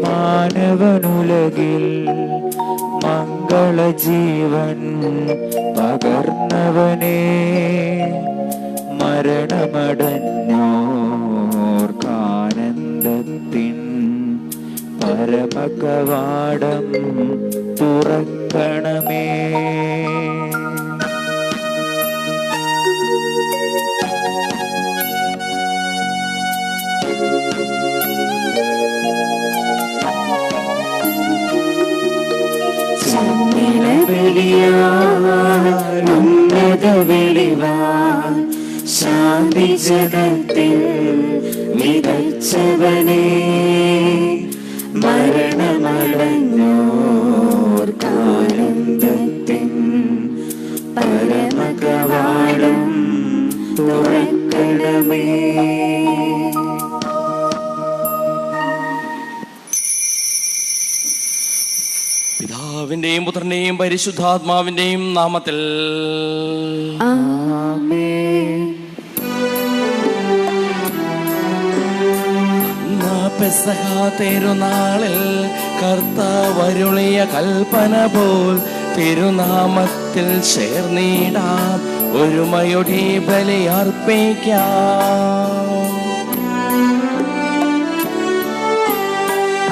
മാനവനുലകിൽ മംഗളജീവൻ പകർന്നവനേ, മരണമടഞ്ഞോർക്കാനന്ദത്തിൻ പരമകവാടം തുറക്കണമേ. ഉന്നത വെളിവാൻ ശാന്തി ജഗത്തിൽ വിതച്ചവനേ, മരണമടഞ്ഞോർക്കാനന്ദത്തിൻ പരമകവാടം തുറക്കണമേ. പിതാവിന്റെയും പുത്രന്റെയും പരിശുദ്ധാത്മാവിന്റെയും നാമത്തിൽ ആമേൻ. പെസഹ തിരുനാളിൽ കർത്താവരുളിയ കൽപ്പന പോൽ തിരുനാമത്തിൽ ചേർന്നിടാം, ഒരുമയുടെ ബലി അർപ്പിക്കാം.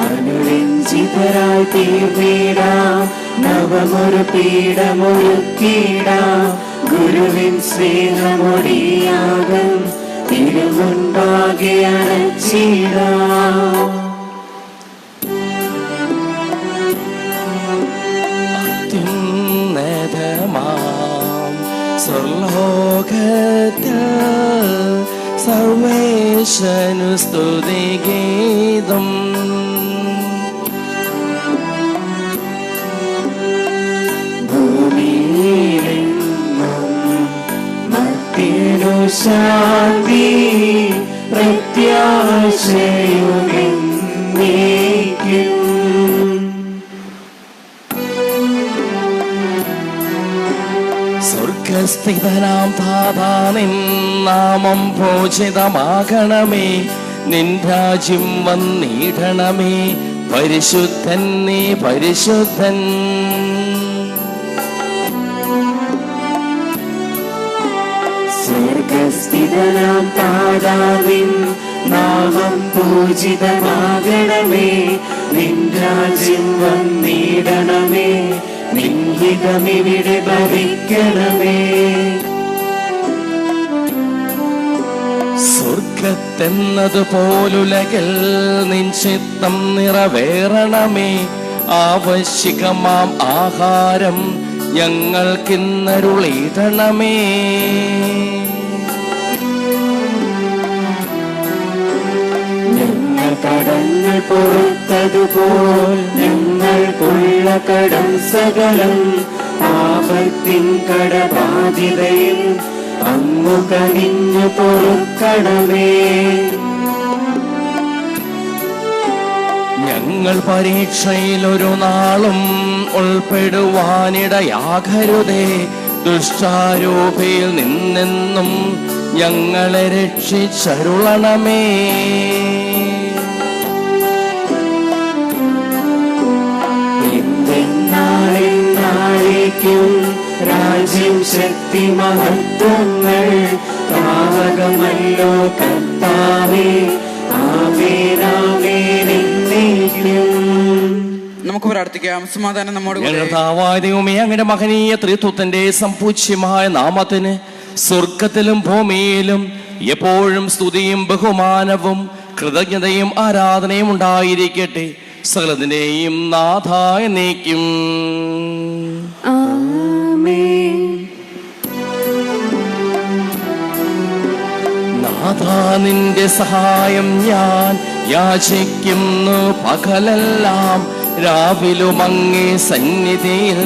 അനുരഞ്ജിതരായി തീർന്നിടാം, നവമൊരു പീഠമൊരുക്കിടാം, ഗുരുവിൻ സ്നേഹമൊടിയാകും തിരുമുൻപാകെ അണച്ചിടാം. അത്യുന്നതമാം സ്വർലോകത്തിൽ സർവേശനു സ്തുതിഗീതം, ശാന്തി പ്രത്യാശയുമെന്നേക്കും. സ്വർഗസ്ഥിതനാം താതാ നിൻ നാമം പൂജിതമാകണമേ, നിൻ രാജ്യം വന്നിടണമേ, പരിശുദ്ധൻ നീ പരിശുദ്ധൻ. സ്വർഗസ്ഥിതനാം താതാവിൻ നാമം പൂജിതമാകണമേ, നിൻ രാജ്യം വന്നിടണമേ, നിൻ ഹിതമിവിടെ ഭവിക്കണമേ. സ്വർഗത്തെന്നതുപോലുലകിൽ നിൻ ചിത്തം നിറവേറണമേ, ആവശ്യകമാം ആഹാരം ഞങ്ങൾക്കിന്നരുളിടണമേ. ഞങ്ങൾ കടങ്ങൾ പുറത്തതുപോൽ ഞങ്ങൾക്കുള്ള കടം സകലം, പാപത്തിൻ കടബാധിതയും അങ്ങു കനിഞ്ഞു പൊറുക്കണമേ. ഞങ്ങൾ പരീക്ഷയിലൊരു നാളും ഉൾപ്പെടുവാനിടയാകരുതേ, ദുഷ്ടാരൂപിയിൽ നിന്നെന്നും ഞങ്ങളെ രക്ഷിച്ചരുളണമേ. നാളേക്കും രാജ്യം ശക്തി മഹത്വങ്ങൾ പാവകമല്ലോ കർത്താവേ, ആമേൻ എന്നേക്കും. നമുക്ക് പ്രാർത്ഥിക്കാം. സമാധാനം നമ്മോട് കൂടെ. ദൈവമേ, അങ്ങയുടെ മഹനീയ ത്രിത്വത്തിന്റെ സമ്പൂജ്യമായ നാമത്തിന് സ്വർഗത്തിലും ഭൂമിയിലും എപ്പോഴും സ്തുതിയും ബഹുമാനവും കൃതജ്ഞതയും ആരാധനയും ഉണ്ടായിരിക്കട്ടെ, സകലത്തിന്റെയും നാഥായ നീക്കും. നാഥാ, നിന്റെ സഹായം ഞാൻ യാചിക്കുന്നു പകലെല്ലാം, രാവിലും അങ്ങേ സന്നിധിയിൽ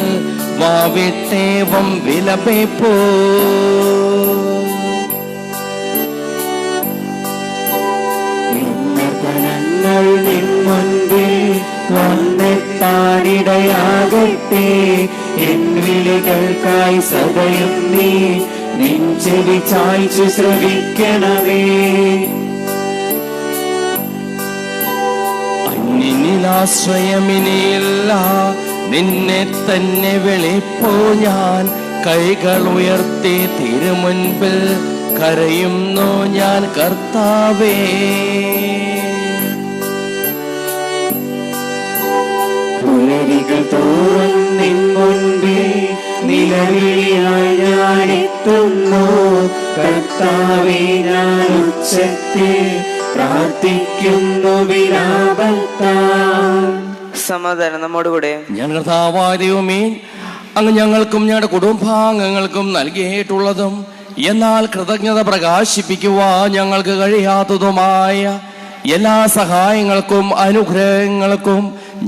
വാവിട്ടേവം വിലപിപ്പൂ. മുൻപിൽ വന്നെത്താനിടയാകട്ടെ, എൻ വിളികൾക്കായി സദയം നീ നിൻ ചെവി ചായ്ച്ചു ശ്രവിക്കണമേ. കയ്യിലാശ്രയമിനിയില്ല, നിന്നെ തന്നെ വിളിപ്പോ ഞാൻ. കൈകൾ ഉയർത്തി തിരുമുൻപിൽ കരയുന്നു ഞാൻ കർത്താവേ. പുലരികൾ തോറും നിൻ മുൻപിൽ നിലവിളിയായി ഞാൻ എത്തുന്നു. കർത്താവേ, ഞാൻ ഉച്ചത്തിൽ പ്രാർത്ഥിക്കുന്നു വിലാപത്താൽ. സമാധാനം നമ്മോടുകൂടെ. ഞാൻ കർത്താവായ ദൈവമേ, അങ്ങ് ഞങ്ങൾക്കും ഞങ്ങളുടെ കുടുംബാംഗങ്ങൾക്കും നൽകിയിട്ടുള്ളതും എന്നാൽ കൃതജ്ഞത പ്രകാശിപ്പിക്കുവാൻ ഞങ്ങൾക്ക് കഴിയാത്തതുമായ എല്ലാ സഹായങ്ങൾക്കും അനുഗ്രഹങ്ങൾക്കും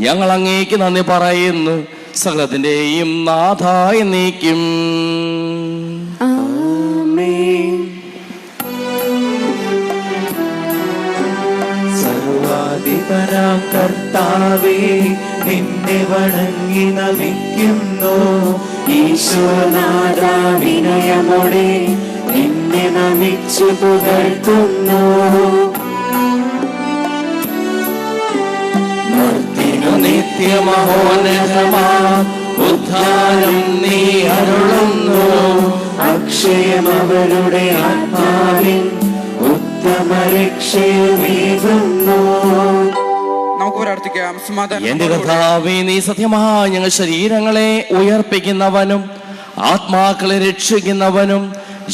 ഞങ്ങൾ അങ്ങേക്ക് നന്ദി പറയുന്നു. സകലത്തിന്റെയും നാഥായ നീക്കും. സർവാധിപനാം കർത്താവേ, നിന്നെ വണങ്ങി നമിക്കുന്നു. ഈശോനാഥ, വിനയമോടെ നിന്നെ നമിച്ചു പുകഴ്ത്തുന്നു. നിത്യമഹോന്നതമാ ഉദ്ധാരം നീ അരുളുന്നു. അക്ഷയം അവരുടെ ആത്മാവിൻ ഉത്തമ രക്ഷയുമേകുന്നു. നമുക്ക് പ്രാർത്ഥിക്കാം. സമാധാനം. എന്റെ കർത്താവേ, നീ സത്യമായി ഞങ്ങൾ ശരീരങ്ങളെ ഉയർപ്പിക്കുന്നവനും ആത്മാക്കളെ രക്ഷിക്കുന്നവനും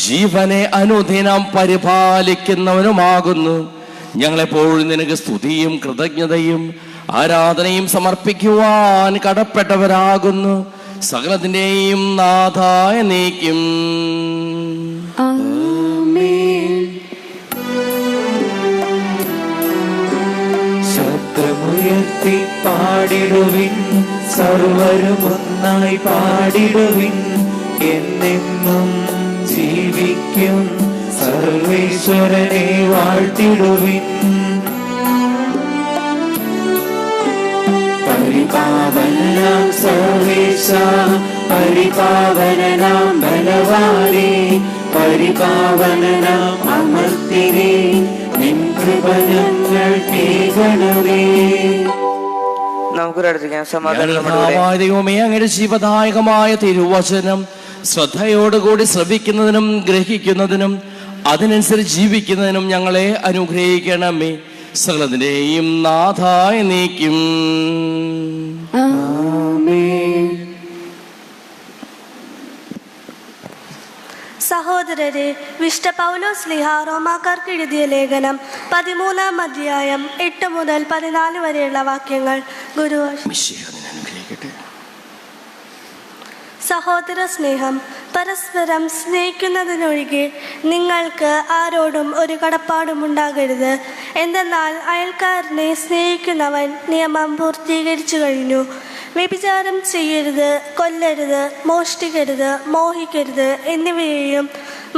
ജീവനെ അനുദിനം പരിപാലിക്കുന്നവനുമാകുന്നു. ഞങ്ങളെപ്പോഴും നിനക്ക് സ്തുതിയും കൃതജ്ഞതയും ആരാധനയും സമർപ്പിക്കുവാൻ കടപ്പെട്ടവരാകുന്നു. സകലത്തിന്റെയും നാഥായ നീക്കും. ശബ്ദമുയർത്തി പാടിടുവിൻ, സർവരും ഒന്നായി പാടിടുവിൻ. എന്നെന്നും ജീവിക്കും സർവേശ്വരനെ വാഴ്ത്തിടുവിൻ. പരിപാവനാം സർവേശ, പരിപാവനാം ബലവാനേ, പരിപാവനാം അമർത്തിനേ, നിൻ കൃപ ഞങ്ങൾ കേൾക്കണമേ. നമുക്ക് പ്രാർത്ഥിക്കാം. സമാധാനം. ദൈവമേ, അങ്ങയുടെ ജീവദായകമായ തിരുവചനം ശ്രദ്ധയോടുകൂടി ശ്രവിക്കുന്നതിനും ഗ്രഹിക്കുന്നതിനും അതിനനുസരിച്ച് ജീവിക്കുന്നതിനും ഞങ്ങളെ അനുഗ്രഹിക്കണമേ. സകലത്തിന്റെയും നാഥായ നീക്കും. സഹോദരരെ, വിശുദ്ധ പൗലോസ് ശ്ലീഹ റോമാക്കാർക്ക് എഴുതിയ ലേഖനം 13-ാം അധ്യായം 8 മുതൽ 14 വരെയുള്ള വാക്യങ്ങൾ. ഗുരു സഹോദര സ്നേഹം പരസ്പരം സ്നേഹിക്കുന്നതിനൊഴികെ നിങ്ങൾക്ക് ആരോടും ഒരു കടപ്പാടും ഉണ്ടാകരുത്. എന്തെന്നാൽ അയൽക്കാരനെ സ്നേഹിക്കുന്നവൻ നിയമം പൂർത്തീകരിച്ചു കഴിഞ്ഞു. വ്യഭിചാരം ചെയ്യരുത്, കൊല്ലരുത്, മോഷ്ടിക്കരുത്, മോഹിക്കരുത് എന്നിവയെയും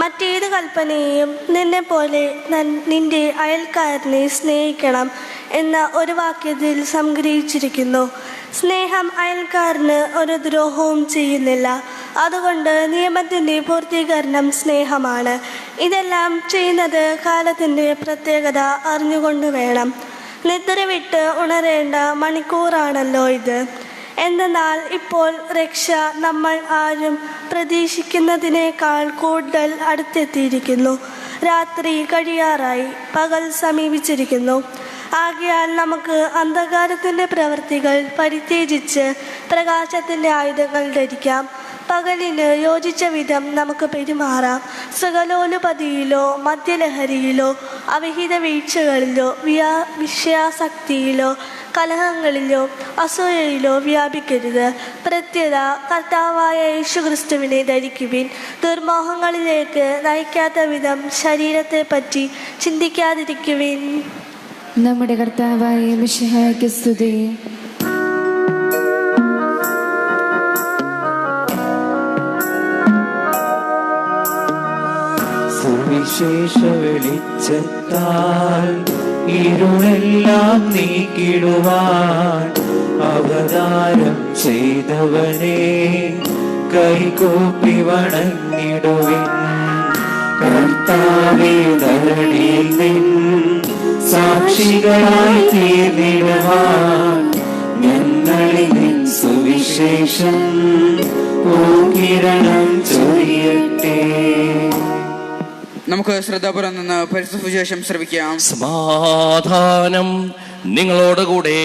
മറ്റേത് കൽപ്പനയെയും നിന്നെപ്പോലെ നിന്റെ അയൽക്കാരനെ സ്നേഹിക്കണം എന്ന ഒരു വാക്യത്തിൽ സംഗ്രഹിച്ചിരിക്കുന്നു. സ്നേഹം അയൽക്കാരന് ഒരു ദ്രോഹവും ചെയ്യുന്നില്ല. അതുകൊണ്ട് നിയമത്തിൻ്റെ പൂർത്തീകരണം സ്നേഹമാണ്. ഇതെല്ലാം ചെയ്യുന്നത് കാലത്തിൻ്റെ പ്രത്യേകത അറിഞ്ഞുകൊണ്ട് വേണം. നിദ്ര വിട്ട് ഉണരേണ്ട മണിക്കൂറാണല്ലോ ഇത്. എന്തെന്നാൽ ഇപ്പോൾ രക്ഷ നമ്മൾ ആരും പ്രതീക്ഷിക്കുന്നതിനേക്കാൾ കൂടുതൽ അടുത്തെത്തിയിരിക്കുന്നു. രാത്രി കഴിയാറായി, പകൽ സമീപിച്ചിരിക്കുന്നു. ആകയാൽ നമുക്ക് അന്ധകാരത്തിൻ്റെ പ്രവൃത്തികൾ പരിത്യജിച്ച് പ്രകാശത്തിൻ്റെ ആയുധങ്ങൾ ധരിക്കാം. പകലിന് യോജിച്ച വിധം നമുക്ക് പെരുമാറാം. സുഖലോലുപതിയിലോ മദ്യലഹരിയിലോ അവിഹിത വീഴ്ചകളിലോ വിഷയാസക്തിയിലോ കലഹങ്ങളിലോ അസൂയയിലോ വ്യാപിക്കരുത്. പ്രത്യേക കർത്താവായ യേശുക്രിസ്തുവിനെ ധരിക്കുവിൻ. ദുർമോഹങ്ങളിലേക്ക് നയിക്കാത്ത വിധം ശരീരത്തെ പറ്റി ചിന്തിക്കാതിരിക്കുവിൻ. നമ്മുടെ കർത്താവായ മിശിഹായ്ക്ക് സ്തുതി. സുവിശേഷ വെളിച്ചത്താൽ ഇരുളെല്ലാം നീക്കിടുവാൻ അവതാരം ചെയ്തവനെ കൈകൂപ്പി വണങ്ങിടുവിൻ. കർത്താവേ, ധരണിയിൽ നിൻ സാക്ഷികളായി തീർന്നിടുവാൻ നമുക്ക് ശ്രദ്ധാപുരം നിന്ന് പരിശുദ്ധ സുവിശേഷം ശ്രവിക്കാം. സമാധാനം നിങ്ങളോടുകൂടെ.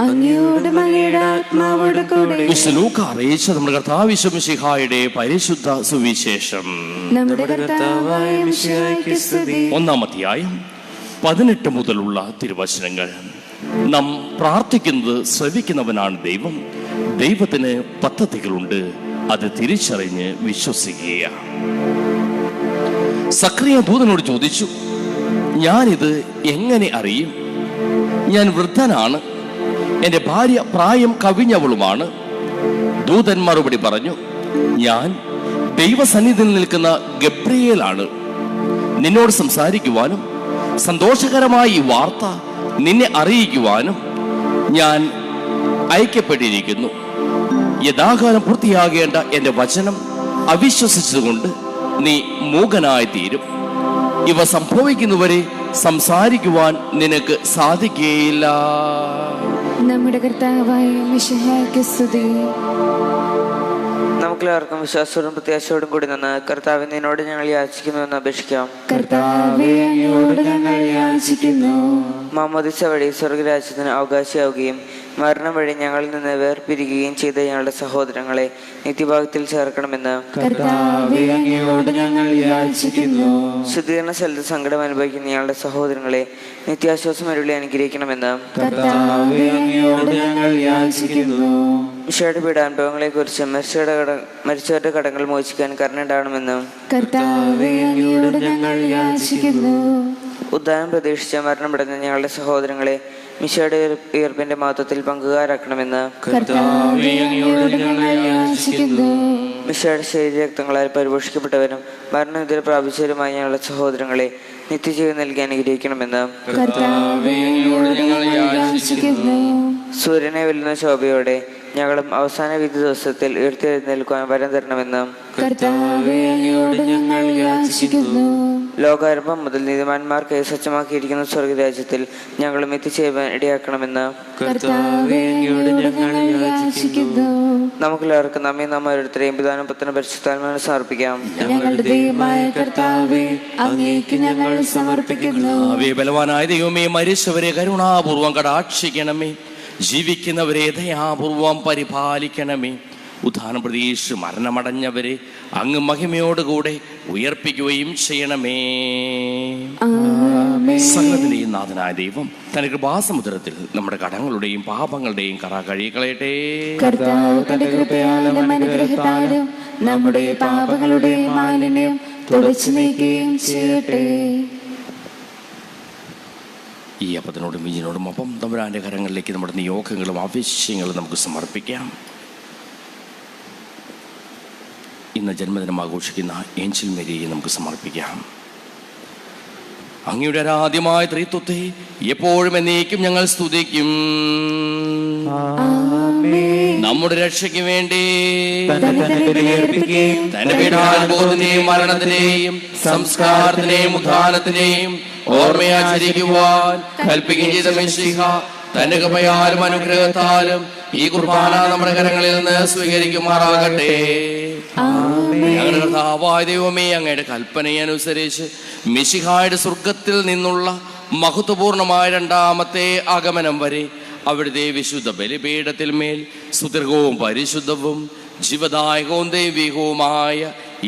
അങ്ങയോടും അങ്ങയുടെ ആത്മാവോടും കൂടെ. വിശുദ്ധ ലൂക്കാ അറിയിച്ച നമ്മുടെ കർത്താവ് മിശിഹായുടെ പരിശുദ്ധ സുവിശേഷം. നമ്മുടെ കർത്താവായ മിശിഹായ്ക്ക് സ്തുതി. 1-ാം അധ്യായം 18 മുതലുള്ള തിരുവചനങ്ങൾ. നാം പ്രാർത്ഥിക്കുന്നത് ശ്രവിക്കുന്നവനാണ് ദൈവം. ദൈവത്തിന് പദ്ധതികളുണ്ട്, അത് തിരിച്ചറിഞ്ഞ് വിശ്വസിക്കുക. സക്രിയ ദൂതനോട് ചോദിച്ചു, ഞാനിത് എങ്ങനെ അറിയും? ഞാൻ വൃദ്ധനാണ്, എൻ്റെ ഭാര്യ പ്രായം കവിഞ്ഞവളുമാണ്. ദൂതൻ മറുപടി പറഞ്ഞു, ഞാൻ ദൈവസന്നിധിയിൽ നിൽക്കുന്ന ഗബ്രിയേലാണ്. നിന്നോട് സംസാരിക്കുവാനും സന്തോഷകരമായ ഈ വാർത്ത നിന്നെ അറിയിക്കുവാനും ഞാൻ അയക്കപ്പെട്ടിരിക്കുന്നു. യഥാകാലം പൂർത്തിയാകേണ്ട എൻ്റെ വചനം അവിശ്വസിച്ചുകൊണ്ട് നീ മൂകനായി തീരും. ഇവ സംഭവിക്കുന്നവരെ സംസാരിക്കുവാൻ നിനക്ക് സാധിക്കുകയില്ല. നമ്മുടെ കർത്താവായ മിശിഹായ്ക്ക് സ്തുതി. നമുക്കെല്ലാവർക്കും വിശ്വാസത്തോടും പ്രത്യാശയോടും കൂടി നിന്ന് കർത്താവേ, നിന്നോട് ഞങ്ങൾ യാചിക്കുന്നുവെന്ന് അപേക്ഷിക്കാം. കർത്താവേ, അങ്ങയോട് ഞങ്ങൾ യാചിക്കുന്നു. മാമോദിസ വഴി സ്വർഗരാജ്യത്തിന് അവകാശിയാവുകയും മരണം വഴി ഞങ്ങളിൽ നിന്ന് വേർപിരിക്കുകയും ചെയ്ത ഞങ്ങളുടെ സഹോദരങ്ങളെ നിത്യഭാഗത്തിൽ ചേർക്കണമെന്ന് കർത്താവേ, അങ്ങയോട് ഞങ്ങൾ യാചിക്കുന്നു. ശുദ്ധീകരണ സ്ഥലത്ത് സങ്കടം അനുഭവിക്കുന്ന ഞങ്ങളുടെ സഹോദരങ്ങളെ നിത്യാശ്വാസം അരുളി അനുഗ്രഹിക്കണമെന്ന് കർത്താവേ, അങ്ങയോട് ഞങ്ങൾ യാചിക്കുന്നു. മിശിഹായുടെ പീഡാനുഭവങ്ങളെ കുറിച്ച് മരിച്ചവരുടെ കടങ്ങൾ മോചിക്കാൻ കരുണയുണ്ടാകണമെന്ന് കർത്താവേ, അങ്ങയോട് ഞങ്ങൾ യാചിക്കുന്നു. ഉദ്ധാനം പ്രതീക്ഷിച്ച മരണമടഞ്ഞ ഞങ്ങളുടെ സഹോദരങ്ങളെ മിശിഹായുടെ ഉയർപ്പിന്റെ മഹത്വത്തിൽ പങ്കുകാരാക്കണമെന്ന് കർത്താവേ, അങ്ങയോട് ഞങ്ങൾ യാചിക്കുന്നു. മിശിഹായുടെ ശരീരരക്തങ്ങളാൽ പരിപോഷിക്കപ്പെട്ടവരും മരണവിധി പ്രാപിച്ചവരുമായ ഞങ്ങളുടെ സഹോദരങ്ങളെ നിത്യജീവൻ നൽകി അനുഗ്രഹിക്കണമെന്ന് കർത്താവേ, അങ്ങയോട് ഞങ്ങൾ യാചിക്കുന്നു. സൂര്യനെ വെല്ലുന്ന ശോഭയോടെ ഞങ്ങളും അവസാന വിധി ദിവസത്തിൽ ഉയർത്തെഴുന്നേൽക്കുവാൻ വരം തരണമെന്ന് കർത്താവേ, അങ്ങയോട് ഞങ്ങൾ യാചിക്കുന്നു. ലോകാരംഭം മുതൽ നീതിമാന്മാർക്കായി സജ്ജമാക്കിയിരിക്കുന്ന സ്വർഗരാജ്യത്തിൽ ഞങ്ങളും എത്തിച്ചേരുവാൻ ഇടയാക്കണമെന്ന് കർത്താവേ, അങ്ങയോട് ഞങ്ങൾ യാചിക്കുന്നു. നമുക്കെല്ലാവർക്കും നമ്മെ നാം ഓരോരുത്തരെയും പിതാവിനും പുത്രനും പരിശുദ്ധാത്മാവിനും സമർപ്പിക്കാം. ഞങ്ങളുടെ ദൈവമായ കർത്താവേ, അങ്ങേക്ക് ഞങ്ങൾ സമർപ്പിക്കുന്നു. ബലവാനായ ദൈവമേ, മരിച്ചവരെ കരുണാപൂർവം കടാക്ഷിക്കണമേ. ജീവിക്കുന്നവരെ ദയാപൂർവം പരിപാലിക്കണമേ. ഉദ്ധാനം പ്രതീക്ഷിച്ച് മരണമടഞ്ഞവരെ അങ്ങ് മഹിമയോടുകൂടെ ഉയർപ്പിക്കുകയും ചെയ്യണമേ. സകലത്തിന്റെയും നാഥനായ ദൈവം തന്റെ കൃപാസമുദ്രത്തിൽ നമ്മുടെ കടങ്ങളുടെയും പാപങ്ങളുടെയും കറ കഴുകിക്കളയട്ടെ. കർത്താവ് തന്റെ കൃപയാലും അനുഗ്രഹത്താലും നമ്മുടെ പാപങ്ങളുടെ മാലിന്യം തുടച്ചു നീക്കുകയും ചെയ്യട്ടെ. ഈ അപ്പത്തിനോടും വീഞ്ഞിനോടും ഒപ്പം തമ്പുരാന്റെ കരങ്ങളിലേക്ക് നമ്മുടെ നിയോഗങ്ങളും ആവശ്യങ്ങളും നമുക്ക് സമർപ്പിക്കാം. ഇന്ന് ജന്മദിനം ആഘോഷിക്കുന്ന ഏഞ്ചൽ മേരിയെ നമുക്ക് സമർപ്പിക്കാം. അങ്ങയുടെ ആരാധ്യമായ ത്രിത്വത്തെ എപ്പോഴും എന്നേക്കും ഞങ്ങൾ സ്തുതിക്കും. നമ്മുടെ രക്ഷയ്ക്ക് വേണ്ടി തന്റെ പീഡാനുഭവത്തിന്റെയും മരണത്തിന്റെയും സംസ്കാരത്തിന്റെയും ഉത്ഥാനത്തിന്റെയും ഓർമ്മയാചരിക്കുവാൻ കൽപ്പിക്കുകയും ചെയ്ത മിശിഹ തന്റെ കൃപയാലും അനുഗ്രഹത്താലും ഈ കുർബാന നമ്മുടെ കരങ്ങളിൽ നിന്ന് സ്വീകരിക്കുമാറാകട്ടെ. ഞങ്ങളുടെ കർത്താവായ ദൈവമേ, അങ്ങയുടെ കൽപ്പനയനുസരിച്ച് മിശിഹായുടെ സ്വർഗത്തിൽ നിന്നുള്ള മഹത്വപൂർണമായ രണ്ടാമത്തെ ആഗമനം വരെ അവിടുത്തെ വിശുദ്ധ ബലിപീഠത്തിൽ മേൽ സുദീർഘവും പരിശുദ്ധവും ജീവദായകവും ദൈവികവുമായ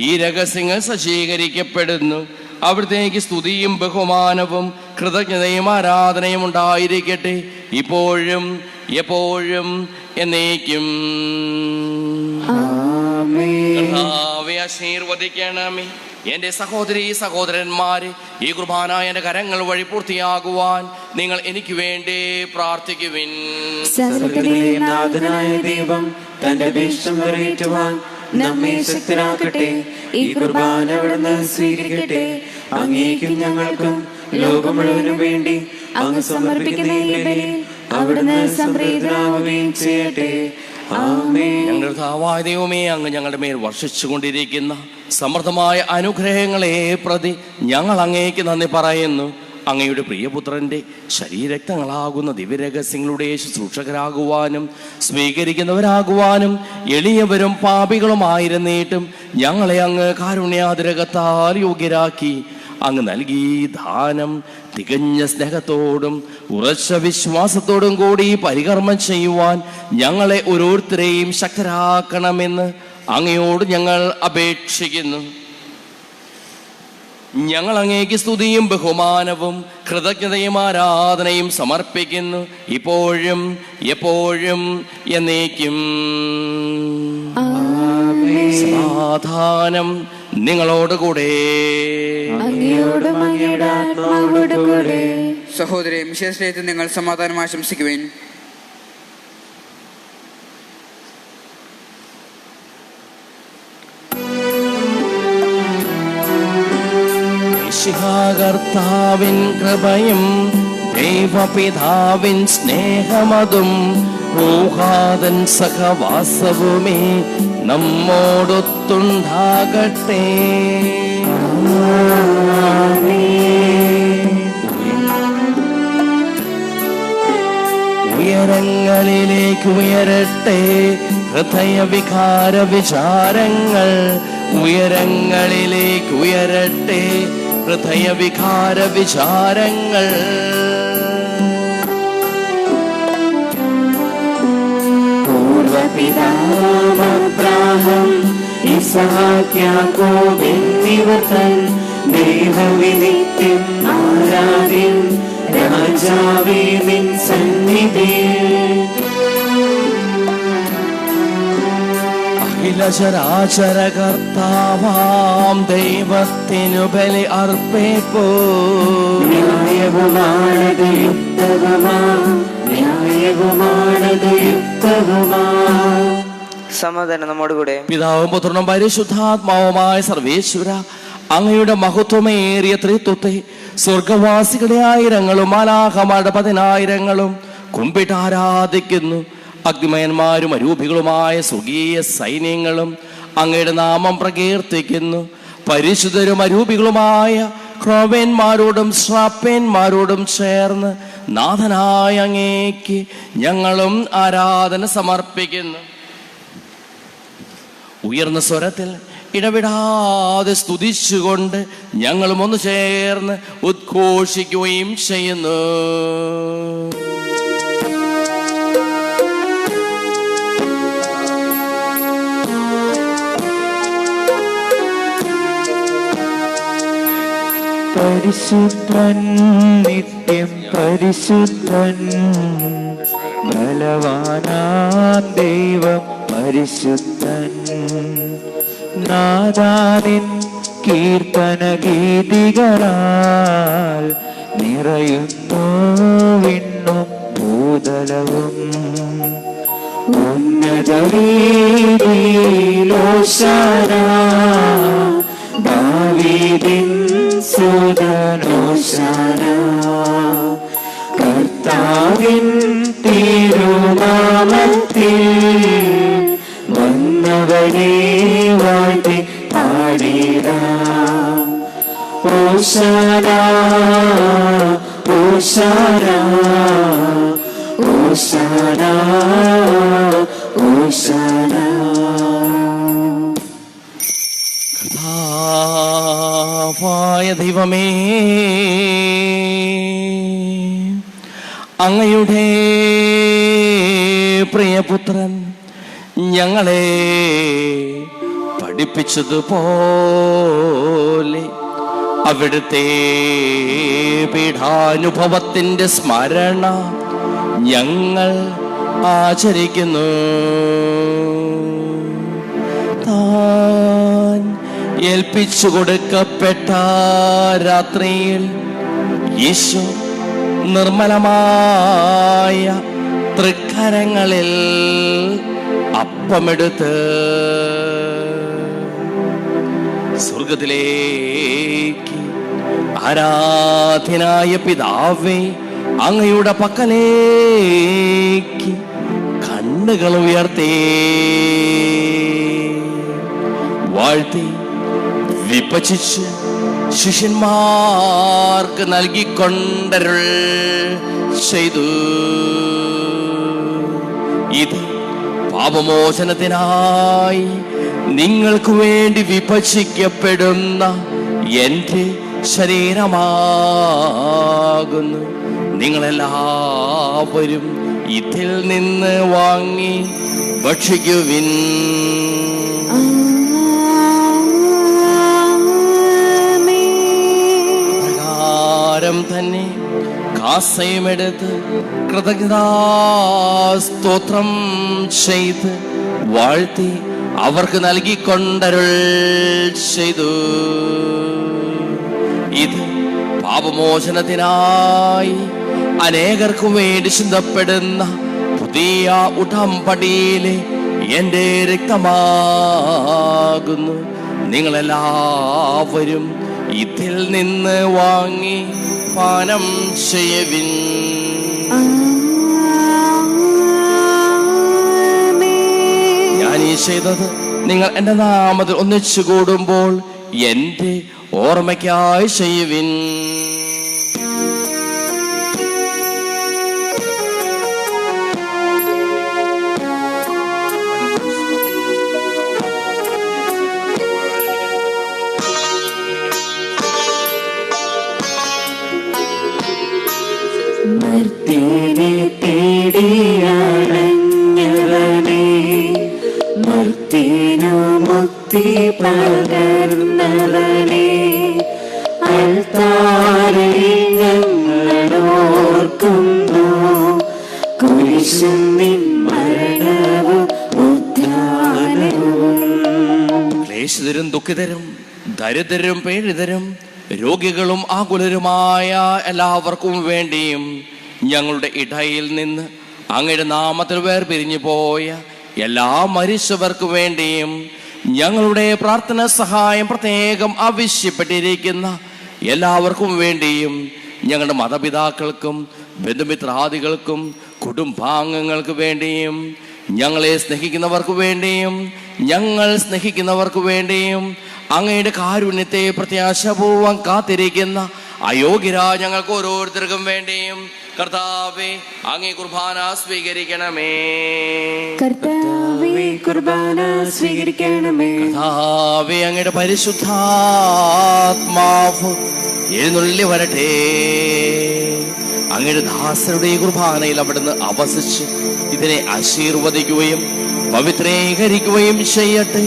ഈ രഹസ്യങ്ങൾ സജ്ജീകരിക്കപ്പെടുന്നു. അവിടത്തേക്ക് സ്തുതിയും ബഹുമാനവും കൃതജ്ഞതയും ആരാധനയും ഉണ്ടായിരിക്കട്ടെ, ഇപ്പോഴും എപ്പോഴും എന്നേക്കും. കർത്താവേ, ആശീർവദിക്കണമേ. എൻ്റെ സഹോദരീ സഹോദരന്മാരെ, ഈ കുർബാന എൻ്റെ കരങ്ങൾ വഴി പൂർത്തിയാകുവാൻ നിങ്ങൾ എനിക്ക് വേണ്ടി പ്രാർത്ഥിക്കുവിൻ. നാഥനായ ദൈവം തന്റെ അഭീഷ്ടം നിറവേറ്റുവാൻ നമ്മെ ശക്തരാക്കട്ടെ. ഈ കുർബാന അവിടുന്ന് സ്വീകരിക്കട്ടെ. അങ്ങേക്കും ഞങ്ങൾക്കും ലോകം മുഴുവനും വേണ്ടി അങ്ങ് സമർപ്പിക്കുന്ന ഈ ബലിയിൽ അവിടുന്ന് സംപ്രീതനാവുകയും ചെയ്യട്ടെ. ഞങ്ങളുടെ കർത്താവായ ദൈവമേ, അങ്ങ് ഞങ്ങളുടെ മേൽ വർഷിച്ചുകൊണ്ടിരിക്കുന്ന സമൃദ്ധമായ അനുഗ്രഹങ്ങളെ പ്രതി ഞങ്ങൾ അങ്ങേക്ക് നന്ദി പറയുന്നു. അങ്ങയുടെ പ്രിയപുത്രൻ്റെ ശരീരരക്തങ്ങളാകുന്ന ദിവ്യരഹസ്യങ്ങളുടെ ശുശ്രൂഷകരാകുവാനും സ്വീകരിക്കുന്നവരാകുവാനും എളിയവരും പാപികളുമായിരുന്നിട്ടും ഞങ്ങളെ അങ്ങ് കാരുണ്യാതിരകത്താൽ യോഗ്യരാക്കി അങ്ങ് നൽകി ദാനം തികഞ്ഞ സ്നേഹത്തോടും ഉറച്ച വിശ്വാസത്തോടും കൂടി പരികർമ്മം ചെയ്യുവാൻ ഞങ്ങളെ ഓരോരുത്തരെയും ശക്തരാക്കണമെന്ന് അങ്ങയോട് ഞങ്ങൾ അപേക്ഷിക്കുന്നു. ഞങ്ങൾ അങ്ങേക്ക് സ്തുതിയും ബഹുമാനവും കൃതജ്ഞതയും ആരാധനയും സമർപ്പിക്കുന്നു, ഇപ്പോഴും എപ്പോഴും എന്നേക്കും. സമാധാനം നിങ്ങളോടുകൂടെ. സഹോദരി വിശേഷത്തിൽ നിങ്ങൾ സമാധാനം ആശംസിക്കുവേൻ. കർത്താവിൻ കൃപയും ദൈവപിതാവിൻ സ്നേഹമതും റൂഹാദൻ സഹവാസവുമേ നമ്മോടൊത്തുണ്ടാകട്ടെ. ഉയരങ്ങളിലേക്ക് ഉയരട്ടെ ഹൃദയവികാര വിചാരങ്ങൾ, ഉയരങ്ങളിലേക്ക് ഉയരട്ടെ ഹൃദയവികാര വിചാരങ്ങൾ. പൂർവപിതാമബ്രാഹം ഇസ്ഹാക്ക് യാക്കോബ് എന്നിവർ തൻ ദൈവവിനിത്യം ആരാധ്യൻ രാജാവേ നിൻ സന്നിധിയിൽ. അഖിലചരാചര കർത്താവാം ദൈവത്തിനു ബലി അർപ്പിപ്പൂ. ന്യായവുമാണത് യുക്തവുമാ, ന്യായവുമാണത് യുക്തവുമാ. സമാധാനം നമ്മോടുകൂടെ. പിതാവും പുത്രനും പരിശുദ്ധാത്മാവുമായ സർവേശ്വര, അങ്ങയുടെ മഹത്വമേറിയ ത്രിത്വത്തെ സ്വർഗവാസികളുടെ ആയിരങ്ങളും മാലാഖമാരുടെ 10,000 കുമ്പിട്ട് ആരാധിക്കുന്നു. അഗ്നിമയന്മാരും അരൂപികളുമായ സ്വർഗീയ സൈന്യങ്ങളും അങ്ങയുടെ നാമം പ്രകീർത്തിക്കുന്നു. പരിശുദ്ധരും അരൂപികളുമായ ക്രോവേന്മാരോടും ശ്രാപ്പേന്മാരോടും ചേർന്ന് നാഥനായ അങ്ങേക്ക് ഞങ്ങളും ആരാധന സമർപ്പിക്കുന്നു. ഉയർന്ന സ്വരത്തിൽ ഇടവിടാതെ സ്തുതിച്ചുകൊണ്ട് ഞങ്ങളും ഒന്ന് ചേർന്ന് ഉദ്ഘോഷിക്കുകയും ചെയ്യുന്നു. പരിശുദ്ധൻ നിത്യം പരിശുദ്ധൻ, ബലവാനാം ദൈവം പരിശുദ്ധൻ. നാദാനിൻ കീർത്തന ഗീതികളാൽ നിറയുന്നു വിണ്ണും ഭൂതലവും. ഉന്നത വീതിയിലോശാന ദാവീദിൻ സുതനോശാന. കർത്താവിൻ തിരുനാമത്തിൽ വന്നവനെ വാഴ്ത്തി പാടിടാം. ഓശാന ഓശാന ഓശാന ഓശാന. കർത്താവായ ദൈവമേ, അങ്ങയുടെ പ്രിയപുത്രൻ ഞങ്ങളെ പഠിപ്പിച്ചതുപോലെ അവിടുത്തെ പീഠാനുഭവത്തിൻ്റെ സ്മരണ ഞങ്ങൾ ആചരിക്കുന്നു. താൻ ഏൽപ്പിച്ചു കൊടുക്കപ്പെട്ട രാത്രിയിൽ യേശു നിർമ്മലമായ തൃക്കരങ്ങളിൽ അപ്പമെടുത്ത് സ്വർഗത്തിലേക്ക് ആരാധ്യനായ പിതാവേ അങ്ങയുടെ പക്കലേക്ക് കണ്ണുകൾ ഉയർത്തി വാഴ്ത്തി വിഭജിച്ച് ശിഷ്യന്മാർക്ക് നൽകിക്കൊണ്ടരുൾ ചെയ്തു. ഇത് പാപമോചനത്തിനായി നിങ്ങൾക്ക് വേണ്ടി വിഭജിക്കപ്പെടുന്ന എൻ്റെ ശരീരമാകുന്നു. നിങ്ങളെല്ലാവരും ഇതിൽ നിന്ന് വാങ്ങി ഭക്ഷിക്കുവിൻ. പ്രകാരം തന്നെ കാസയുമെടുത്ത് കൃതജ്ഞതാസ്തോത്രം ചെയ്ത് വാഴ്ത്തി അവർക്ക് നൽകിക്കൊണ്ടരുൾ ചെയ്തു. ഇത് പാപമോചനത്തിനായി അനേകർക്കു വേണ്ടി ചിന്തപ്പെടുന്ന പുതിയ ഉടമ്പടിയിലെ എൻ്റെ രക്തമാകുന്നു. നിങ്ങളെല്ലാവരും ഇതിൽ നിന്ന് വാങ്ങി പാനം ചെയ്യുവിൻ. ഞാൻ ഈ ചെയ്തത് നിങ്ങൾ എൻ്റെ നാമത്തിൽ ഒന്നിച്ചു കൂടുമ്പോൾ എൻ്റെ ഓർമ്മയ്ക്കായി ചെയ്യുവിൻ. മർത്യനെ തേടിയണഞ്ഞവനേ, മർത്യനു മുക്തി പകർന്നവനേ, അൾത്താരയിൽ ഞങ്ങൾ ഓർക്കുന്നു കുരിശും നിൻ മരണവും ഉത്ഥാനവും. ക്ലേശിതരും ദുഃഖിതരും ദരിദ്രരും പീഡിതരും രോഗികളും ആകുലരുമായ എല്ലാവർക്കും വേണ്ടിയും ഞങ്ങളുടെ ഇടയിൽ നിന്ന് അങ്ങയുടെ നാമത്തിൽ വേർപിരിഞ്ഞു പോയ എല്ലാ മരിച്ചവർക്ക് വേണ്ടിയും ഞങ്ങളുടെ പ്രാർത്ഥന സഹായം പ്രത്യേകം ആവശ്യപ്പെട്ടിരിക്കുന്ന എല്ലാവർക്കും വേണ്ടിയും ഞങ്ങളുടെ മാതാപിതാക്കൾക്കും ബന്ധുമിത്രാദികൾക്കും കുടുംബാംഗങ്ങൾക്ക് വേണ്ടിയും ഞങ്ങളെ സ്നേഹിക്കുന്നവർക്ക് വേണ്ടിയും ഞങ്ങൾ സ്നേഹിക്കുന്നവർക്ക് വേണ്ടിയും അങ്ങയുടെ കാരുണ്യത്തെ പ്രത്യാശപൂർവം കാത്തിരിക്കുന്ന അയോഗ്യരായ ഞങ്ങൾക്ക് ഓരോരുത്തർക്കും വേണ്ടിയും കർത്താവേ അങ്ങേ കുർബാന സ്വീകരിക്കണമേ. കർത്താവേ കുർബാന സ്വീകരിക്കണമേ. കർത്താവേ അങ്ങയുടെ പരിശുദ്ധാത്മാവ് എഴുന്നള്ളി വരട്ടെ. അങ്ങയുടെ ദാസരുടെ ഈ കുർബാനയിൽ അവിടുന്ന് അവസിച്ച് ഇതിനെ ആശീർവദിക്കുകയും പവിത്രീകരിക്കുകയും ചെയ്യട്ടെ.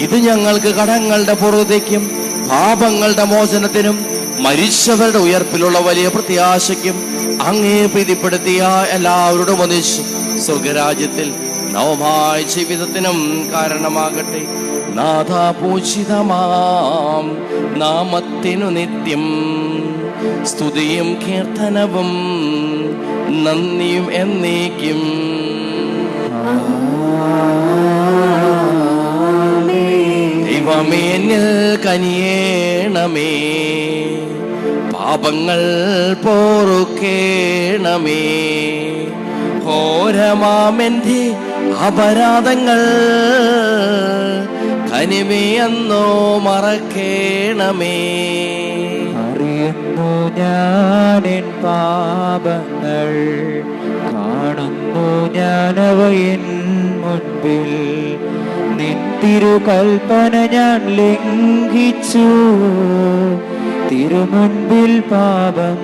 ഇത് ഞങ്ങൾക്ക് കടങ്ങളുടെ പുറത്തേക്കും പാപങ്ങളുടെ മോചനത്തിനും മരിച്ചവരുടെ ഉയർപ്പിലുള്ള വലിയ പ്രത്യാശയ്ക്കും അങ്ങേ പ്രീതിപ്പെടുത്തിയ എല്ലാവരോടും ഒന്നിച്ച് സ്വർഗരാജ്യത്തിൽ നവമായ ജീവിതത്തിനും കാരണമാകട്ടെ. നാഥ പൂജിതമാം നാമത്തിനു നിത്യം സ്തുതിയും കീർത്തനവും നന്ദിയും എന്നേക്കും. ദൈവമേ എന്നിൽ കനിയേണമേ, പാപങ്ങൾ പോറുക്കേണമേ, ഘോരമാമെന്റെ അപരാധങ്ങൾ കനിമയെന്നോ മറക്കേണമേ. അറിയുന്നു ഞാനെൻ പാപങ്ങൾ, കാണുന്നു ഞാനവയൻ മുൻപിൽ, നിൻ തിരുകൽപ്പന ഞാൻ ലംഘിച്ചു, തിരുമുൻപിൽ പാപം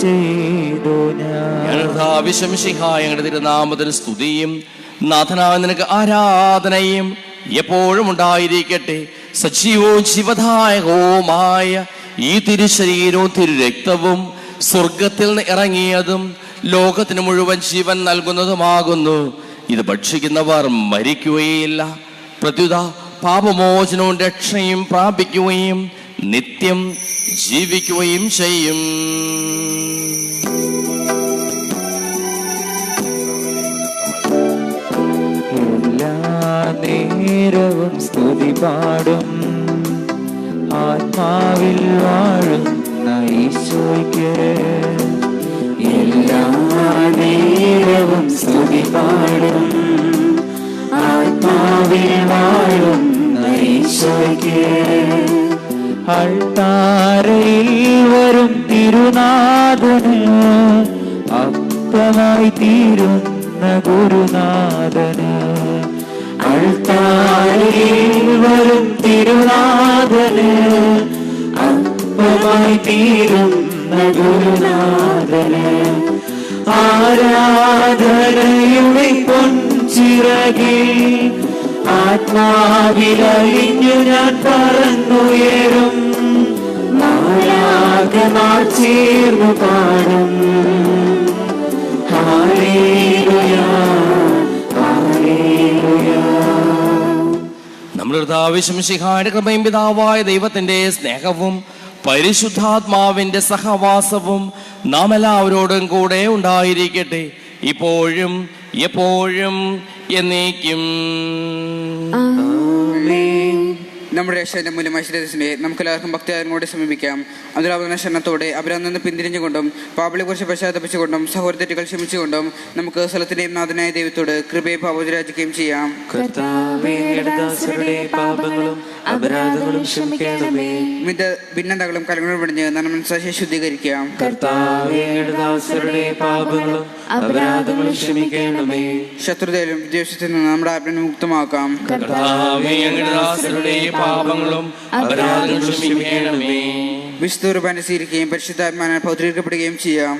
ചെയ്തു ഞാൻ. ഞങ്ങളുടെ തിരുനാമത്തിന് സ്തുതിയും നാഥനായ നിനക്ക് ആരാധനയും എപ്പോഴും ഉണ്ടായിരിക്കട്ടെ. സജീവവും ജീവദായകവുമായ ഈ തിരുശരീരവും തിരുരക്തവും സ്വർഗത്തിൽ നിന്ന് ഇറങ്ങിയതും ലോകത്തിന് മുഴുവൻ ജീവൻ നൽകുന്നതുമാകുന്നു. ഇത് ഭക്ഷിക്കുന്നവർ മരിക്കുകയില്ല, പ്രത്യുത പാപമോചനവും രക്ഷയും പ്രാപിക്കുകയും നിത്യം ജീവിക്കുകയും ചെയ്യും. എല്ലാ നേരവും സ്തുതി പാടും, ആത്മാവിൽ വാഴുന്ന ഈശോയ്ക്ക്. എല്ലാ നേരവും സ്തുതി പാടും, ആത്മാവിൽ വാഴുന്ന ഈശോയ്ക്ക്. അൾത്താരയിൽ വരും തിരുനാഥന് അപ്പമായി തീരുന്ന ഗുരുനാഥന്. അൾത്താരയിൽ വരും തിരുനാഥന് അപ്പമായി തീരുന്ന ഗുരുനാഥന്. ആരാധനയുടെ പൊൻചിറകിൽ ആത്മാവിലലിഞ്ഞു ഞാൻ പറന്നുയരും. മാലാഖമാർ ചേർന്നു പാടും ഹല്ലേലൂയ ഹല്ലേലൂയ. നമ്മുടെ കർത്താവിശിഹായുടെ കൃപയും പിതാവായ ദൈവത്തിന്റെ സ്നേഹവും പരിശുദ്ധാത്മാവിന്റെ സഹവാസവും നാം എല്ലാവരോടും കൂടെ ഉണ്ടായിരിക്കട്ടെ, ഇപ്പോഴും എപ്പോഴും എന്നേക്കും. നമ്മുടെ രക്ഷയുടെ മൂല്യമായ ശരീരത്തിനെ നമുക്ക് എല്ലാവർക്കും ഭക്തിയാരോടെ സമീപിക്കാം. അതിലാവുന്ന ക്ഷണത്തോടെ അവരന്ന് പിന്തിരിഞ്ഞുകൊണ്ടും പാപികളെ കുറിച്ച് പശ്ചാത്തപിച്ചുകൊണ്ടും സഹോദരത്തെറ്റുകൾ ക്ഷമിച്ചുകൊണ്ടും നമുക്ക് സ്ഥലത്തിന്റെയും നാഥനായ ദൈവത്തോട് കൃപയെ പാപരാജിക്കുകയും ചെയ്യാം. ഭിന്നതകളും കലങ്ങളും പിടിഞ്ഞ് നമ്മുടെ മനസ്സാക്ഷിയെ ശുദ്ധീകരിക്കാം. ശത്രുതയിലും വിദ്വേഷത്തിൽ നിന്ന് നമ്മുടെ ആത്മനെ മുക്തമാക്കാം. വിശുദ്ധ കുർബാന സ്വീകരിക്കുകയും പരിശുദ്ധാത്മാവിനാൽ പൗത്രീകരിക്കപ്പെടുകയും ചെയ്യാം.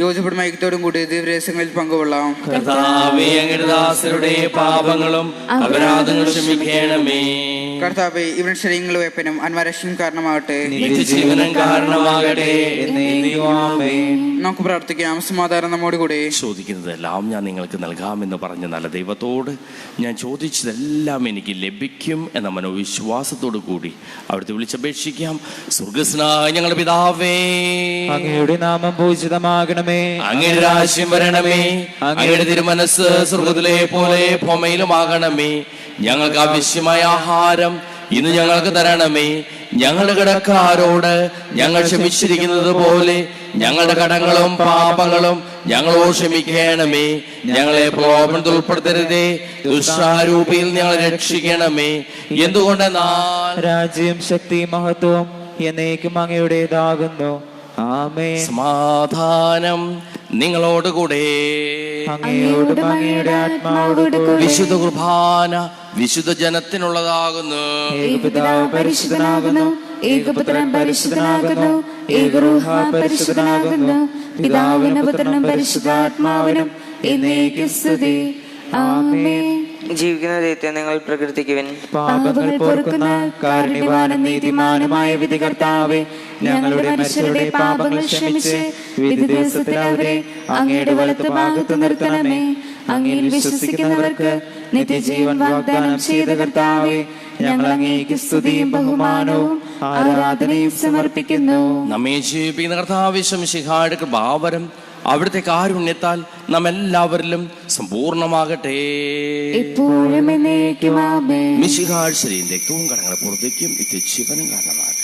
യോജിപ്പും ഐക്യത്തോടും കൂടി ദിവ്യരഹസ്യങ്ങളിൽ പങ്കുകൊള്ളാം. കർത്താവേ, ഇവൻ ശരീരങ്ങൾ വേപ്പനും അന്മാരക്ഷയും കാരണമാകട്ടെ. നമുക്ക് പ്രാർത്ഥിക്കാം. സമാധാനം നമ്മോട് കൂടെ. ചോദിക്കുന്നതെല്ലാം ഞാൻ നിങ്ങൾക്ക് നൽകാമെന്ന് പറഞ്ഞ നല്ല ദൈവത്തോട് ഞാൻ ചോദിച്ചതെല്ലാം എനിക്ക് ലഭിക്കും എന്ന മനോവിശ്വാസത്തോടു കൂടി അവിടുത്തെ വിളിച്ചപേക്ഷിക്കാം. സ്വർഗ്ഗസ്നായ ഞങ്ങളുടെ പിതാവേ, അങ്ങയുടെ നാമം പൂജിതമാകണമേ, അങ്ങയുടെ രാജ്യം വരണമേ, അങ്ങയുടെ തിരുമനസ് സ്വർഗ്ഗത്തിലെ പോലെ ഭൂമിയിലുമാകണമേ. ഞങ്ങൾക്ക് ആവശ്യമായ ആഹാരം ഇന്ന് ഞങ്ങൾക്ക് തരണമേ. ഞങ്ങളുടെ കടക്കാരോട് ഞങ്ങൾ ക്ഷമിച്ചിരിക്കുന്നത് പോലെ ഞങ്ങളുടെ കടങ്ങളും പാപങ്ങളും ഞങ്ങളോട് ക്ഷമിക്കണമേ. ഞങ്ങളെ പ്രലോഭനത്തിൽ ഉൾപ്പെടുത്തരുതേ, ദുഷ്ടാരൂപിയിൽ ഞങ്ങളെ രക്ഷിക്കണമേ. എന്തുകൊണ്ടെന്നാൽ രാജ്യം ശക്തി മഹത്വം എന്നേക്കും അങ്ങയുടേതാകുന്നു. ആമേൻ. സമാധാനം നിങ്ങളോടുകൂടെ. അങ്ങയോടും അങ്ങയുടെ ആത്മാവോടും കൂടെ. വിശുദ്ധ കുർബാന വിശുദ്ധ ജനത്തിനുള്ളതാകുന്നു. ഏകപിതാവ് പരിശുദ്ധനാകുന്നു, ഏകപുത്രൻ പരിശുദ്ധനാകുന്നു, ഏകരൂഹ പരിശുദ്ധനാകുന്നു, പിതാവിനും പുത്രനും പരിശുദ്ധാത്മാവിനും എന്നേക്കും സ്തുതി. ആമേൻ. ജീവിക്കുന്ന ദൈവത്തെ നിങ്ങൾ പ്രകീർത്തിക്കുവിൻ. പാപങ്ങൾ പൊറുക്കുന്ന കാരുണ്യവാനും നീതിമാനുമായ വിധികർത്താവേ, ഞങ്ങളുടെ മനുഷ്യരുടെ പാപങ്ങൾ ക്ഷമിച്ച് വിധി ദിവസത്തിൽ അവരെ അങ്ങയുടെ വലത്തുഭാഗത്ത് നിർത്തണമേ. അങ്ങയിൽ വിശ്വസിക്കുന്നവർക്ക് നിത്യജീവൻ വാഗ്ദാനം ചെയ്ത കർത്താവേ, ഞങ്ങൾ അങ്ങേക്ക് സ്തുതിയും ബഹുമാനവും ആരാധനയും സമർപ്പിക്കുന്നു. നമ്മെ ജീവിപ്പിക്കുന്ന കർത്താവിശിഹായുടെ കൃപാവരം അവിടുത്തെ കാരുണ്യത്താൽ നാം എല്ലാവരിലും സമ്പൂർണമാകട്ടെ. എപ്പോഴും എന്നേക്കും ആമേൻ. മിശിഹായുടെ ശരീരം രക്തവും കടങ്ങളെ പുറത്തേക്കും നിത്യജീവനും കാരണമാകട്ടെ.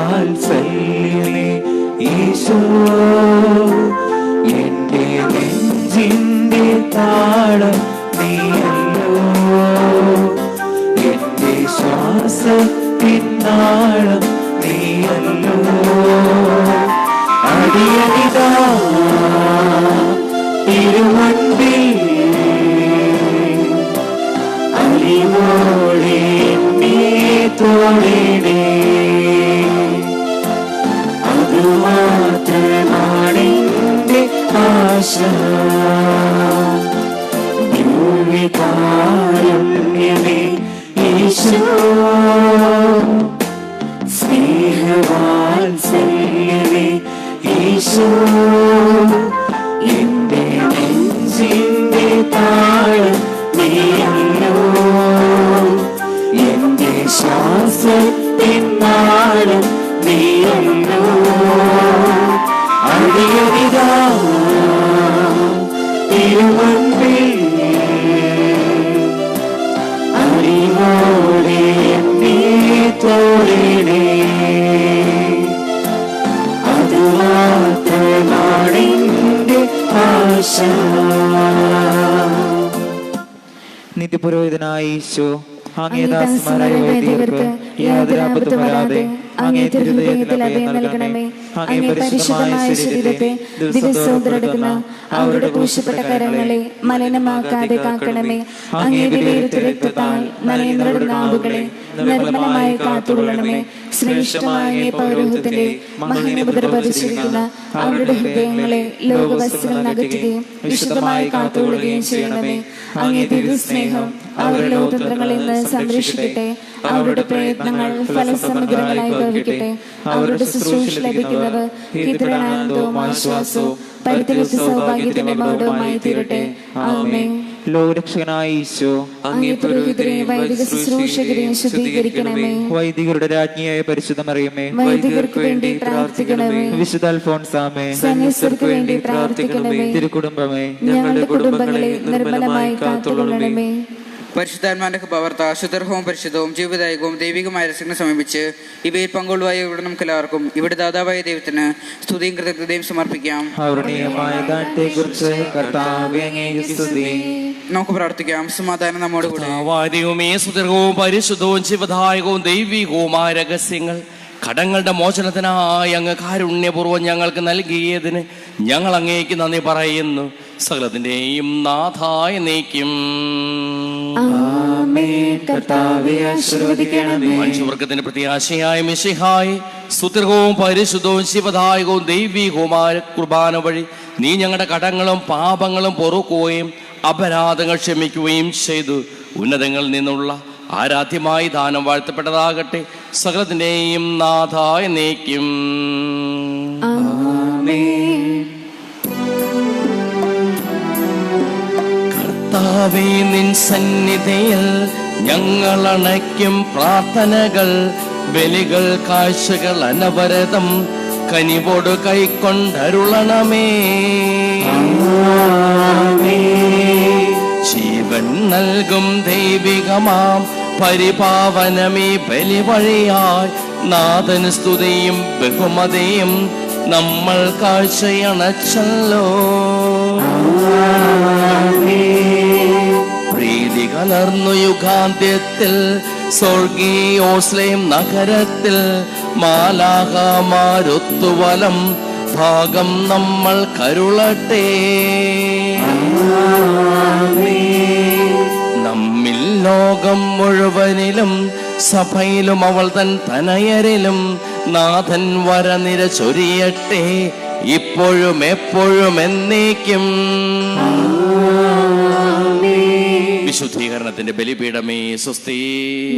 സ്നേഹവാത്സല്യമേ ഈശോ, എന്റെ നെഞ്ചിന്റെ താളം നീയല്ലോ, എന്റെ ശ്വാസത്തിൻ താളം നീയല്ലോ, അടിയനിതാ തിരുമുൻപിൽ അലിവോടെ എന്നെ തോടണേ. അതുമാത്രമാണെന്റെ ആശ. ദിവ്യകാരുണ്യമേ ഈശോ, സ്നേഹവാത്സല്യമേ ഈശോ, എന്റെ നെഞ്ചിന്റെ താളം നീയല്ലോ, എന്റെ ശ്വാസത്തിൻ നാളം നീയല്ലോ. അടിയനിതാ തിരുമുൻപിൽ അറിവോടെ എന്നെ തോടണേ. അതുമാത്രമാണെന്റെ ആശ. നിത്യപുരോഹിതനായ ഈശോ, അങ്ങേ ദാസന്മാരായ വൈദികർക്ക് യാതൊരു ആപത്തും വരാതെ അങ്ങേ തിരുഹൃദയത്തിൽ അഭയം നൽകണമേ. അങ്ങേ പരിശുദ്ധമായ ശരീരത്തെ ദിവസവും തുറക്കുന്ന അവരുടെ ക്രൂശിക്കപ്പെട്ട കരങ്ങളെ മലിനമാക്കാതെ കാക്കണമേ. അങ്ങേ വിലയിരുത്ത രക്തത്താൽ നനയുന്ന നാവുകളെ നിർമ്മലമായി കാത്തുകൊള്ളണമേ. ശ്രേഷ്ഠമായ പൗരോഹിത്യത്തിന്റെ മഹിമമുദ്ര പതിച്ചിരിക്കുന്ന അവരുടെ ഹൃദയങ്ങളെ ലോകവസ്തുക്കൾ അകറ്റുകയും വിശുദ്ധമായി കാത്തുകൊള്ളുകയും ചെയ്യണമേ. അങ്ങേ ദിവ്യസ്നേഹം അവരുടെ ലോകതന്ത്രങ്ങളിൽ നിന്ന് സംരക്ഷിക്കട്ടെ. അവരുടെ പ്രയത്നങ്ങൾ ഫലസമുദ്രങ്ങളായി ഭവിക്കട്ടെ. അവരുടെ ശുശ്രൂഷ ലഭിക്കുന്നവർ ഹിതരാനന്ദവും ആശ്വാസവും പരിധിലെത്തി സൗഭാഗ്യത്തിന്റെ മൗഢവുമായി തീരട്ടെ. ആമേൻ. ലോകരക്ഷകനായ ഈശോ, അങ്ങേ പുരോഹിതരെയും വൈദിക ശുശ്രൂഷകരെയും ശുദ്ധീകരിക്കണമേ. വൈദികരുടെ രാജ്ഞിയായ പരിശുദ്ധ മറിയമേ, വൈദികർക്ക് വേണ്ടി പ്രാർത്ഥിക്കണമേ. വിശുദ്ധ അൽഫോൻസാമേ, സന്യസ്തർക്ക് വേണ്ടി പ്രാർത്ഥിക്കണമേ. തിരുക്കുടുംബമേ, ഞങ്ങളുടെ കുടുംബങ്ങളെ നിർമ്മലമായി കാത്തുകൊള്ളണമേ. പരിശുദ്ധാത്മാന്റെ പ്രവർത്ത ശുദ്ധർഹവും പരിശുദ്ധവും ജീവദായകവും ദൈവികമായ രസങ്ങളെ സമീപിച്ച് ഇവയിൽ പങ്കുകൊള്ളുവായ ഇവിടെ നമുക്ക് എല്ലാവർക്കും ഇവിടെ ദാതാവായ ദൈവത്തിന് സ്തുതിയും കൃതജ്ഞതയും സമർപ്പിക്കാം. നമുക്ക് പ്രാർത്ഥിക്കാം. സമാധാനം നമ്മോട് കൂടെ. സുദീർഘവും പരിശുദ്ധവും ജീവദായകവും ദൈവികവുമായ രഹസ്യങ്ങൾ കടങ്ങളുടെ മോചനത്തിനായി അങ്ങ് കാരുണ്യപൂർവ്വം ഞങ്ങൾക്ക് നൽകിയതിന് ഞങ്ങൾ അങ്ങേക്ക് നന്ദി പറയുന്നു. സകലത്തിന്റെയും നാഥായ നീക്കും മനുഷ്യവർഗത്തിന്റെ പ്രത്യാശയായ മിശിഹായി സുദീർഘവും പരിശുദ്ധവും ശിവദായകവും ദൈവികവുമായ കുർബാന വഴി നീ ഞങ്ങളുടെ കടങ്ങളും പാപങ്ങളും പൊറുക്കുകയും അപരാധങ്ങൾ ക്ഷമിക്കുകയും ചെയ്തു. ഉന്നതങ്ങളിൽ നിന്നുള്ള ആരാധ്യമായി ദാനം വാഴ്ത്തപ്പെട്ടതാകട്ടെ. സകലത്തിന്റെയും നാഥായ നീക്കും. കർത്താവേ, നിൻ സന്നിധിയിൽ ഞങ്ങൾ അണയ്ക്കും പ്രാർത്ഥനകൾ, ബലികൾ, കാഴ്ചകൾ അനവരതം കനിവോട് കൈക്കൊണ്ടരുളണമേ. ജീവൻ നൽകും ദൈവികമാം പരിപാവനമീ ബലി വഴിയായി നാഥന് സ്തുതിയും ബഹുമതിയും നമ്മൾ കാഴ്ചയണച്ചല്ലോ. പ്രീതി കലർന്നു യുഗാന്ത്യത്തിൽ സ്വർഗീയോസ്ലേം നഗരത്തിൽ മാലാഖമാരൊത്തുവലം ഭാഗം നമ്മൾ കരുളട്ടെ. നമ്മിൽ ലോകം മുഴുവനിലും സഭയിലും അവൾ തൻ തനയരിലും നാഥൻ വരനിര ചൊരിയട്ടെ, ഇപ്പോഴും എപ്പോഴും എന്നേക്കും. വിശുദ്ധീകരണത്തിന്റെ ബലിപീഠമേ സ്വസ്തി.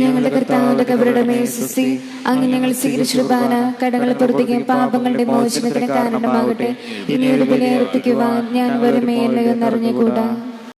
ഞങ്ങളുടെ കർത്താവിന്റെ കബറിടമേ സ്വസ്തി. അങ്ങ് ഞങ്ങൾ സ്വീകരിച്ച കുർബാന കടങ്ങളെ പുറത്തേക്കും പാപങ്ങളുടെ മോചനത്തിന് കാരണമാകട്ടെ. ഇനിയൊരു ബലി അർപ്പിക്കുവാൻ ഞാൻ വരുമേ എന്നറിഞ്ഞുകൂടാ.